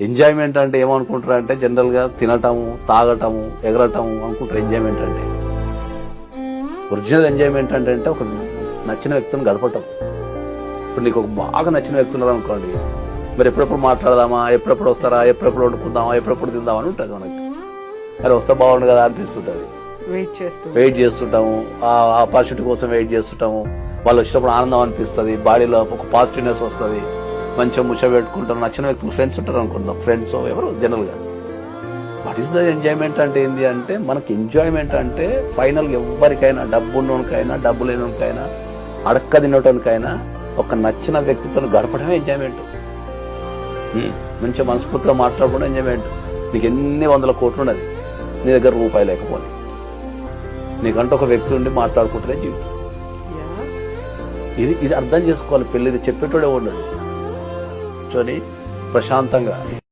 Enjoyment అంటే ఏమనుకుంటారు అంటే జనరల్ గా తినటము, తాగటము, ఎగరటము అనుకుంటారు ఎంజాయ్మెంట్ అంటే. ఒరిజినల్ ఎంజాయ్మెంట్ అంటే ఒక నచ్చిన వ్యక్తిని గడపటం. ఇప్పుడు నీకు ఒక బాగా నచ్చిన వ్యక్తులు అనుకోండి, మరి ఎప్పుడెప్పుడు మాట్లాడదామా, ఎప్పుడెప్పుడు వస్తారా, ఎప్పుడెప్పుడు వండుకుందామా, ఎప్పుడెప్పుడు తిందామని ఉంటుంది మనకి. మరి వస్తే బాగుండు కదా అనిపిస్తుంటది. వెయిట్ చేస్తుంటాము, ఆ ఆపర్చునిటీ కోసం వెయిట్ చేస్తుంటాము. వాళ్ళు వచ్చినప్పుడు ఆనందం అనిపిస్తుంది, బాడీలో ఒక పాజిటివ్నెస్ వస్తుంది, మంచిగా ముచ్చ పెట్టుకుంటారు. నచ్చిన వ్యక్తులు ఫ్రెండ్స్ ఉంటారు అనుకుంటాం, ఫ్రెండ్స్ ఎవరు జనరల్ గా. వాట్ ఈస్ ద ఎంజాయ్మెంట్ అంటే ఏంది అంటే, మనకి ఎంజాయ్మెంట్ అంటే ఫైనల్ ఎవరికైనా, డబ్బు ఉన్నోనికైనా డబ్బు లేనికైనా, అడక్క తినటానికైనా ఒక నచ్చిన వ్యక్తితో గడపడమే ఎంజాయ్మెంట్. మంచిగా మనస్ఫూర్తిగా మాట్లాడుకుంటే ఎంజాయ్మెంట్. నీకు ఎన్ని 100 కోట్లు ఉన్నది, నీ దగ్గర రూపాయి లేకపోతే, నీకంటే ఒక వ్యక్తి ఉండి మాట్లాడుకుంటేనే జీవితం. ఇది అర్థం చేసుకోవాలి. పెళ్లి చెప్పేటోడే ఉండడు. ప్రశాంతంగా